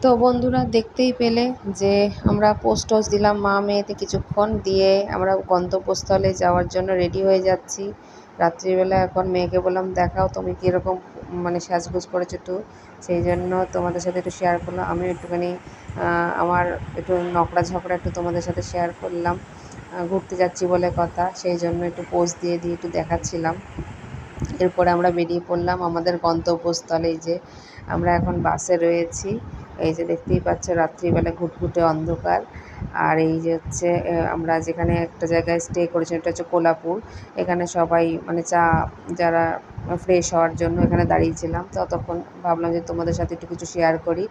তো বন্ধুরা দেখতেই পেলে যে আমরা পোস্ট টোস্ট দিলাম মা মেয়েতে কিছুক্ষণ দিয়ে আমরা গন্তব্যস্থলে যাওয়ার জন্য রেডি হয়ে যাচ্ছি। রাত্রিবেলা এখন মেয়েকে বললাম দেখাও তুমি কীরকম মানে সাজগোজ করেছো একটু, সেই জন্য তোমাদের সাথে একটু শেয়ার করলাম। আমিও একটুখানি আমার একটু নকড়া ঝকড়া একটু তোমাদের সাথে শেয়ার করলাম। ঘুরতে যাচ্ছি বলে কথা, সেই জন্য একটু পোস্ট দিয়ে একটু দেখাচ্ছিলাম। এরপরে আমরা বেরিয়ে পড়লাম আমাদের গন্তব্যস্থলে। এই যে আমরা এখন বাসে রয়েছি, এই যে দেখতেই পাচ্ছ রাত্রিবেলা ঘুটঘুটে অন্ধকার। আর এই যে হচ্ছে আমরা যেখানে একটা জায়গায় স্টে করেছি এটা হচ্ছে কোলাপুর। এখানে সবাই মানে চা যারা ফ্রেশ হওয়ার জন্য এখানে দাঁড়িয়েছিলাম। ততক্ষণ ভাবলাম যে তোমাদের সাথে একটু কিছু শেয়ার করি।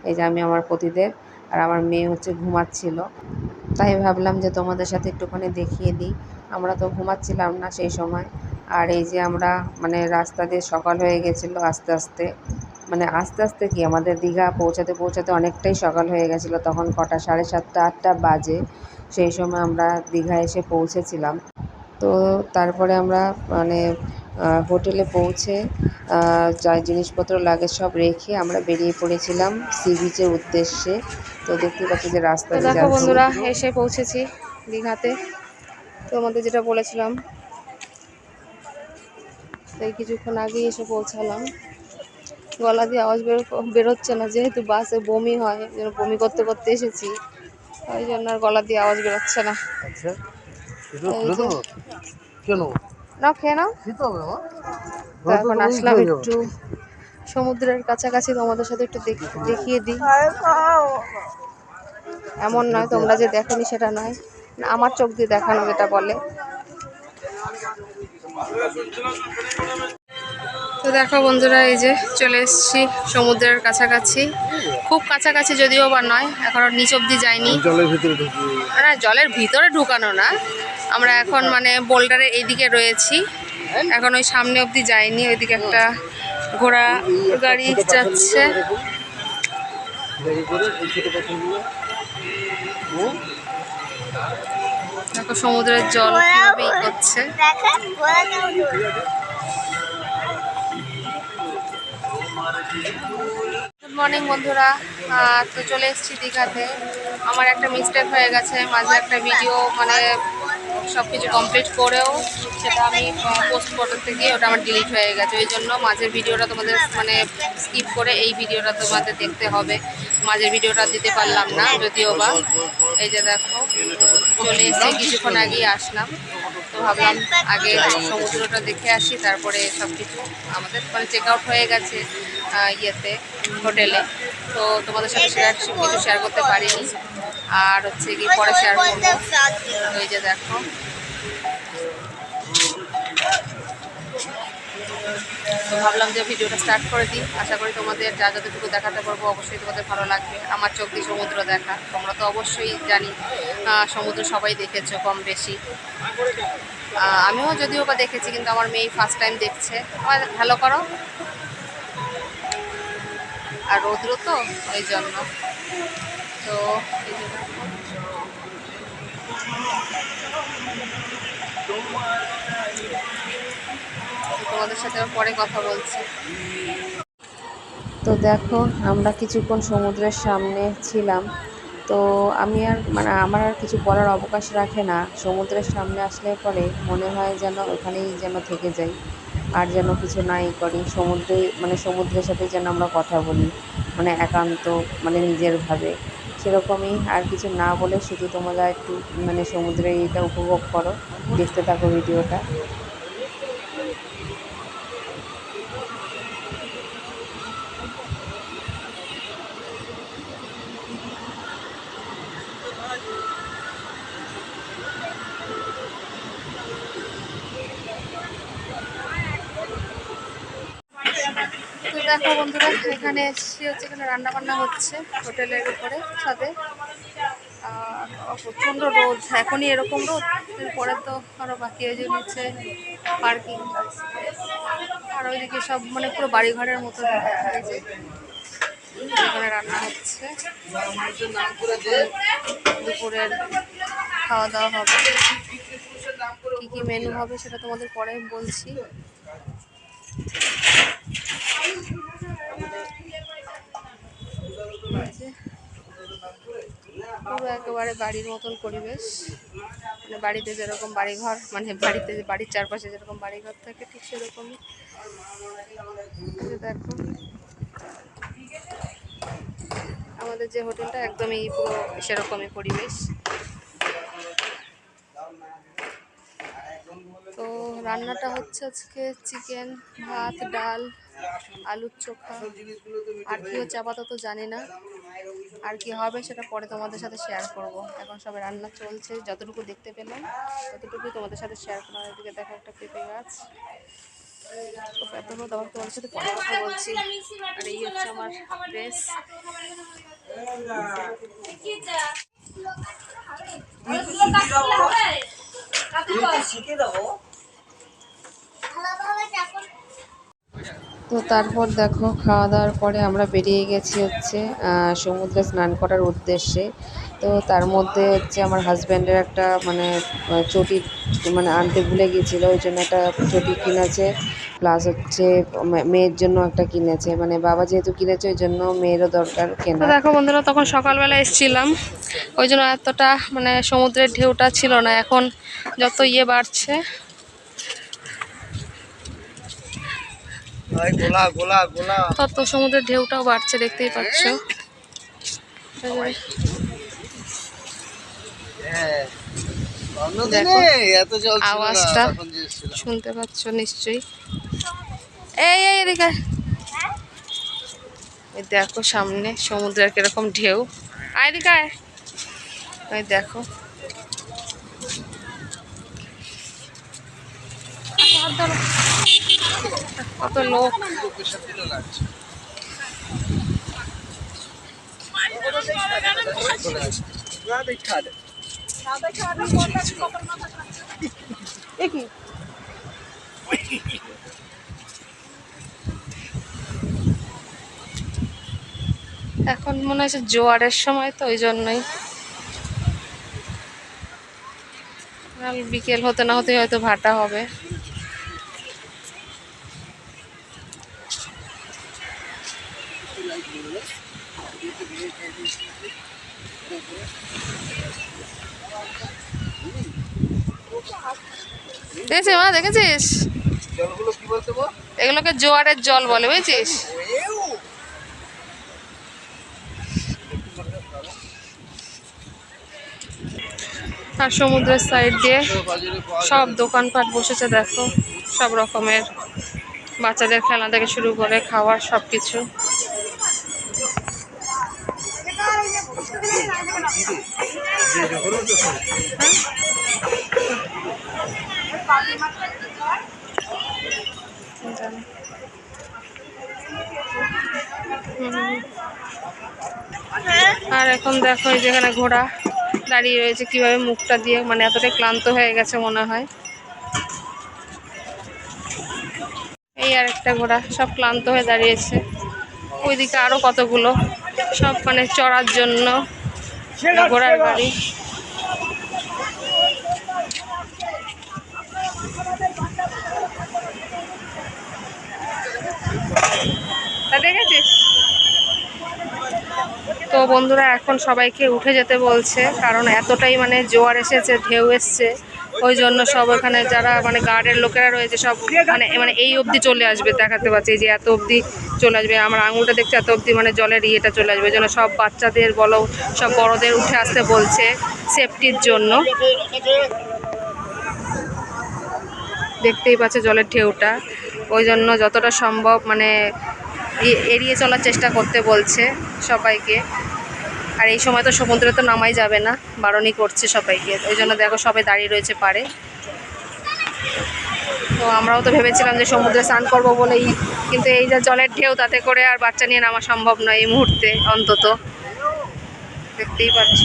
এই যে আমি আমার পতিদেব আর আমার মেয়ে হচ্ছে ঘুমাচ্ছিল, তাই ভাবলাম যে তোমাদের সাথে একটুখানি দেখিয়ে দিই। আমরা তো ঘুমাচ্ছিলাম না সেই সময়। আর এই যে আমরা মানে রাস্তা দিয়ে সকাল হয়ে গেছিলো আস্তে আস্তে, মানে আস্তে আস্তে কি আমাদের দীঘা পৌঁছাতে পৌঁছাতে অনেকটাই সকাল হয়ে গেছিলো। তখন কটা 7:30 8টা বাজে, সেই সময় আমরা দীঘা এসে পৌঁছেছিলাম। তো তারপরে আমরা মানে হোটেলে পৌঁছে যা জিনিসপত্র লাগে সব রেখে আমরা বেরিয়ে পড়েছিলাম সি বিচের উদ্দেশ্যে। তো দেখতে পাচ্ছি যে রাস্তা দিয়ে দেখো বন্ধুরা এসে পৌঁছেছি দীঘাতে। তো আমাদের যেটা বলেছিলাম তাই কিছুক্ষণ আগেই এসে পৌঁছালাম। গলা দিয়ে আওয়াজ বেরোচ্ছে না, যেহেতু বাসে বমি হয়, যেন বমি করতে করতে এসেছি, ওই জন্য আর গলা দিয়ে আওয়াজ বেরোচ্ছে না। নাও খেয়ে নাও। তো এখন আসলাম একটু সমুদ্রের কাছাকাছি, তোমাদের সাথে একটু দেখিয়ে দিই। এমন নয় তোমরা যে দেখোনি সেটা নয়, আমার চোখ দিয়ে দেখানো যেটা বলে। তো দেখো বন্ধুরা এই যে চলে এসেছি সমুদ্রের কাছাকাছি, খুব কাছাকাছি যদিও বা নয়, এখনো নিচ অব্দি যাইনি। না জলের ভিতরে ঢুকানো না, আমরা এখন মানে বোল্ডারে এইদিকে রয়েছি, এখন ওই সামনে অব্দি যাইনি। ওইদিকে একটা ঘোড়া গাড়ি যাচ্ছে। দেখো সমুদ্রের জল কিভাবে করছে। গুড মর্নিং বন্ধুরা, তো চলে এসেছি দীঘাতে। আমার একটা মিস্টেক হয়ে গেছে, মাঝে একটা ভিডিও মানে সব কিছু কমপ্লিট করেও সেটা আমি পোস্ট করতে গিয়ে ওটা আমার ডিলিট হয়ে গেছে। ওই জন্য মাঝের ভিডিওটা তোমাদের মানে স্কিপ করে এই ভিডিওটা তোমাদের দেখতে হবে। মাঝের ভিডিওটা দিতে পারলাম না যদিও বা। এই যে দেখো চলে এসেছি, কিছুক্ষণ আগেই আসলাম। তো ভাবলাম আগে সমুদ্রটা দেখে আসি, তারপরে সব কিছু আমাদের মানে চেক আউট হয়ে গেছে ইয়েতে হোটেলে। তো তোমাদের সাথে কিছু শেয়ার করতে পারিনি, আর হচ্ছে কি পরে শেয়ার করবো। ওই যে দেখো তো ভাবলাম যে ভিডিওটা স্টার্ট করে দিই। আশা করি তোমাদের যা যতটুকু দেখাতে পারবো অবশ্যই তোমাদের ভালো লাগবে। আমার চোখ দিয়ে সমুদ্র দেখা, তোমরা তো অবশ্যই জানি সমুদ্র সবাই দেখেছো কম বেশি। আমিও যদিও বা দেখেছি, কিন্তু আমার মেয়ে ফার্স্ট টাইম দেখছে। আমার ভালো করো, আর রৌদ্র তো ওই জন্য। তো তোমাদের সাথে পরে কথা বলছি। তো দেখো আমরা কিছুক্ষণ সমুদ্রের সামনে ছিলাম। তো আমি আর মানে আমার আর কিছু বলার অবকাশ রাখে না, সমুদ্রের সামনে আসলে পরে মনে হয় যেন ওখানেই যেন থেকে যাই, আর যেন কিছু নাই করি, সমুদ্রে মানে সমুদ্রের সাথে যেন আমরা কথা বলি, মানে একান্ত মানে নিজের ভাবে। সেরকমই আর কিছু না বলে শুধু তোমরা একটু মানে সমুদ্রে এটা উপভোগ করো, দেখতে থাকো ভিডিওটা। তো দেখো বন্ধুরা এখানে এসেছি, হচ্ছে এখানে রান্নাবান্না হচ্ছে হোটেলের উপরে ছাদে। আর প্রচণ্ড রোদ, এখনই এরকম রোদ, এরপরে তো আরও বাকি হয়ে যে নিচে পার্কিং, আর ওইদিকে সব মানে পুরো বাড়িঘরের মতো হয়েছে। এখানে রান্না হচ্ছে, দুপুরের খাওয়া দাওয়া হবে। কী কী মেনু হবে সেটা তোমাদের পরে বলছি। পুরো একেবারে বাড়ির মতন পরিবেশ, মানে বাড়িতে যেরকম বাড়িঘর, মানে বাড়ির চারপাশে যেরকম বাড়িঘর থাকে ঠিক সেরকমই। দেখো আমাদের যে হোটেলটা একদমই পুরো সেরকমই পরিবেশ। তো রান্নাটা হচ্ছে আজকে চিকেন, ভাত, ডাল, আলুর চোখা, আর কি হচ্ছে আপাতত জানি না। আর কি হবে সেটা পরে তোমাদের সাথে শেয়ার করব। এখন সবে রান্না চলছে, যতটুকু দেখতে পেলাম ততটুকুই তোমাদের সাথে শেয়ার করলাম। এদিকে দেখো একটা পেঁপে গাছ, এত আবার তোমাদের সাথে পরে কথা বলছি। আর এই হচ্ছে আমার ড্রেস। তো তারপর দেখো খাওয়া দাওয়ার পরে আমরা বেরিয়ে গেছি হচ্ছে সমুদ্রে স্নান করার উদ্দেশ্যে। তো তার মধ্যে হচ্ছে আমার হাজব্যান্ডের একটা মানে চটি মানে আনতে ভুলে গিয়েছিল, ওই জন্য একটা চটি কিনেছে, প্লাস হচ্ছে মেয়ের জন্য একটা কিনেছে, মানে বাবা যেহেতু কিনেছে ওই জন্য মেয়েরও দরকার তো কেনা। দেখো বন্ধুরা, তখন সকালবেলা এসেছিলাম, ওই জন্য এতটা মানে সমুদ্রের ঢেউটা ছিল না। এখন যত বাড়ছে তত সমুদ্রের ঢেউটাও বাড়ছে, দেখতেই পাচ্ছ। দেখো আওয়াজটা শুনতে পাচ্ছ নিশ্চয়ই। এই এদিকে ওই দেখো সামনে সমুদ্রের কিরকম ঢেউ। এদিকে ওই দেখো কত লোক। এখন মনে হচ্ছে জোয়ারের সময়, তো ওই জন্যই বিকেল হতে না হতে হয়তো ভাটা হবে। দেখেছিস মা, দেখেছিস এগুলোকে জোয়ারের জল বলে, বুঝেছিস? আর সমুদ্রের সাইড দিয়ে সব দোকানপাট বসেছে, দেখো সব রকমের বাচ্চাদের খেলনা থেকে শুরু করে খাওয়ার সব কিছু। আর এখন দেখো এই যেখানে ঘোড়া দাঁড়িয়ে রয়েছে, কিভাবে মুখটা দিয়ে, মানে এতটাই ক্লান্ত হয়ে গেছে মনে হয়। এই আর একটা ঘোড়া, সব ক্লান্ত হয়ে দাঁড়িয়েছে। ওইদিকে আরো কতগুলো, সব মানে চড়ার জন্য ঘোড়ার গাড়ি। দেখেছিস? তো বন্ধুরা এখন সবাইকে উঠে যেতে বলছে, কারণ এতটাই মানে জোয়ার এসেছে, ঢেউ এসছে, ওই জন্য সব ওখানে যারা মানে গার্ডের লোকেরা রয়েছে সব মানে মানে এই অবধি চলে আসবে, দেখাতে পাচ্ছি যে এত অবধি চলে আসবে। আমার আঙুলটা দেখছে এত অবধি মানে জলের ইয়েটা চলে আসবে, ওই জন্য সব বাচ্চাদের বলো সব বড়দের উঠে আসতে বলছে সেফটির জন্য। দেখতেই পাচ্ছে জলের ঢেউটা, ওই জন্য যতটা সম্ভব মানে এড়িয়ে চলার চেষ্টা করতে বলছে সবাইকে। আর এই সময় তো সমুদ্রে তো নামাই যাবে না, বারণই করছে সবাইকে, ওই জন্য দেখো সবাই দাঁড়িয়ে রয়েছে পাড়ে। তো আমরাও তো ভেবেছিলাম যে সমুদ্রে স্নান করবো বলেই, কিন্তু এই যে জলের ঢেউ, তাতে করে আর বাচ্চা নিয়ে নামা সম্ভব নয় এই মুহূর্তে অন্তত, দেখতেই পাচ্ছ।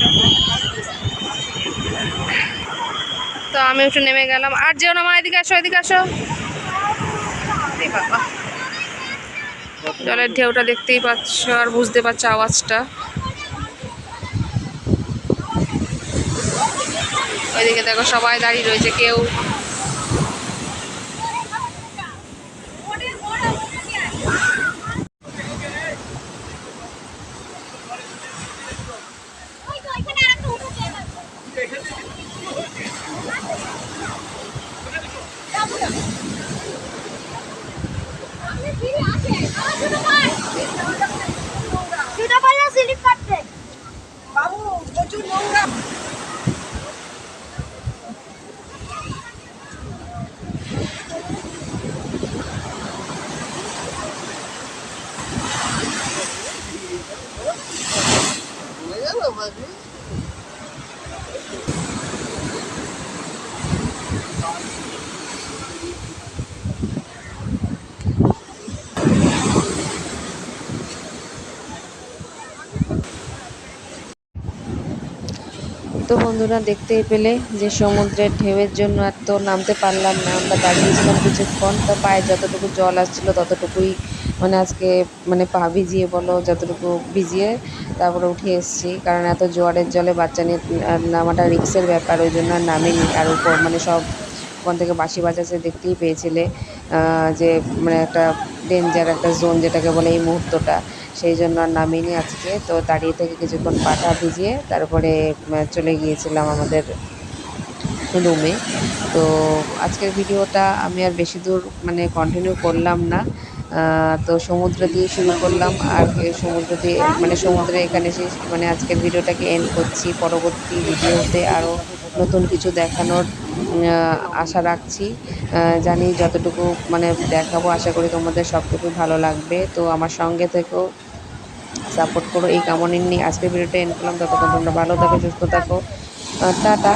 তো আমি একটু নেমে গেলাম। আর যেও না মা, এদিকে আসো, এদিকে আসো। বাবা জলের ঢেউটা দেখতেই পাচ্ছ আর বুঝতে পারছো আওয়াজটা। ওইদিকে দেখো সবাই দাঁড়িয়ে রয়েছে, কেউ তো বন্ধুরা দেখতেই পেলে যে সমুদ্রের ঢেউয়ের জন্য আর তো নামতে পারলাম না, আমরা দাঁড়িয়েছিলাম কিছুক্ষণ। তো পায়ে যতটুকু জল আসছিল ততটুকুই মানে আজকে মানে পা ভিজিয়ে বলো যতটুকু ভিজিয়ে তারপরে উঠে এসেছি, কারণ এত জোয়ারের জলে বাচ্চা নিয়ে নামাটা রিক্সের ব্যাপার, ওই জন্য আর নামিনি। আর উপর মানে সব ওখান থেকে বাঁশি বাজাচ্ছে, দেখতেই পেয়েছিলে যে মানে একটা ডেঞ্জার একটা জোন যেটাকে বলে এই মুহূর্তটা, সেই জন্য আর নামিনি আজকে। তো দাঁড়িয়ে থেকে কিছুক্ষণ পাটা ভিজিয়ে তারপরে চলে গিয়েছিলাম আমাদের রুমে। তো আজকের ভিডিওটা আমি আর বেশি দূর মানে কন্টিনিউ করলাম না। তো সমুদ্র দিয়ে শুরু করলাম, আর সমুদ্র দিয়ে মানে সমুদ্রে এখানে শেষ মানে আজকের ভিডিওটাকে এন্ড করছি। পরবর্তী ভিডিওতে আরও নতুন কিছু দেখানোর আশা রাখছি। জানি যতটুকু মানে দেখাবো, আশা করি তোমাদের সবটুকু ভালো লাগবে। তো আমার সঙ্গে থেকেও সাপোর্ট করো এই কামনা নিয়ে আজকের ভিডিওটা এন্ড করলাম। ততক্ষণ তোমরা ভালো থাকো, সুস্থ থাকো, টাটা।